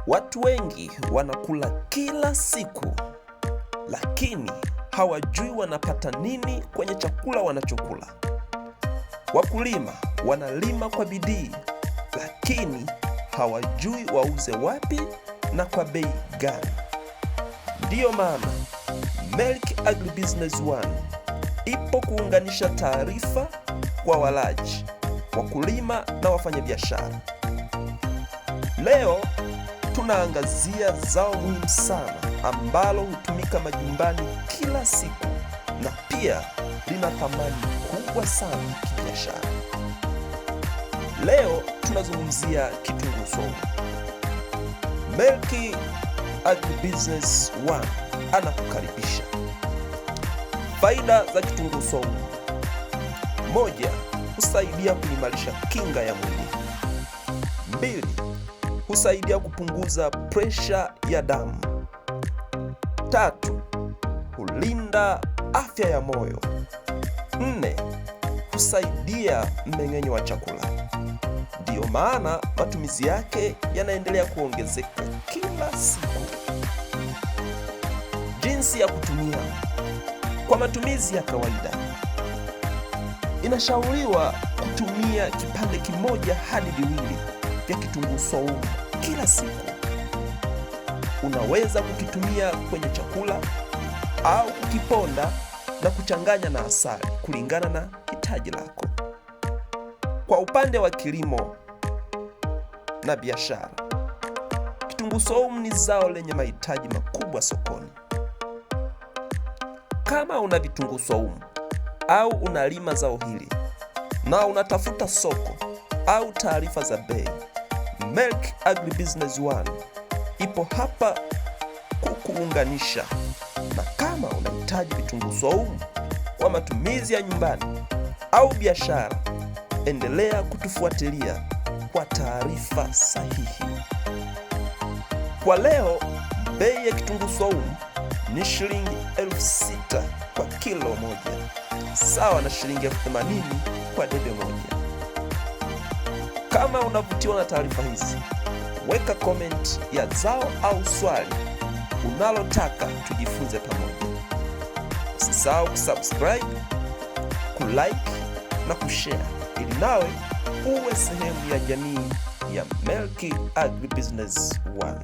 Watu wengi wanakula kila siku, lakini hawajui wanapata nini kwenye chakula wanachokula. Wakulima wanalima kwa bidii, lakini hawajui wauze wapi na kwa bei gani. Ndiyo maana Melki Agribusiness One ipo kuunganisha taarifa kwa walaji, wakulima na wafanyabiashara. Leo tunaangazia zao muhimu sana ambalo hutumika majumbani kila siku na pia lina thamani kubwa sana kibiashara. Leo tunazungumzia kitunguu saumu. Melki Agribusiness One anakukaribisha. Faida za kitunguu saumu: 1. Husaidia kuimarisha kinga ya mwili. 2. Husaidia kupunguza presha ya damu. 3. Hulinda afya ya moyo. 4. Husaidia mmeng'enyo wa chakula. Ndiyo maana matumizi yake yanaendelea kuongezeka kila siku. Jinsi ya kutumia: kwa matumizi ya kawaida, inashauriwa kutumia kipande kimoja hadi viwili vya kitunguu saumu kila siku. Unaweza kukitumia kwenye chakula au kukiponda na kuchanganya na asali kulingana na hitaji lako. Kwa upande wa kilimo na biashara, kitunguu saumu ni zao lenye mahitaji makubwa sokoni. Kama una vitunguu saumu au unalima zao hili na unatafuta soko au taarifa za bei, Melki Agribusiness One ipo hapa kukuunganisha. Na kama unahitaji vitunguu saumu kwa matumizi ya nyumbani au biashara, endelea kutufuatilia kwa taarifa sahihi. Kwa leo, bei ya kitunguu saumu ni shilingi 6,000 kwa kilo moja, sawa na shilingi 80,000 kwa debe moja. Kama unavutiwa na taarifa hizi, weka comment ya zao au swali unalotaka tujifunze pamoja. Usisahau kusubscribe, kulike na kushare ili nawe uwe sehemu ya jamii ya Melki Agribusiness One.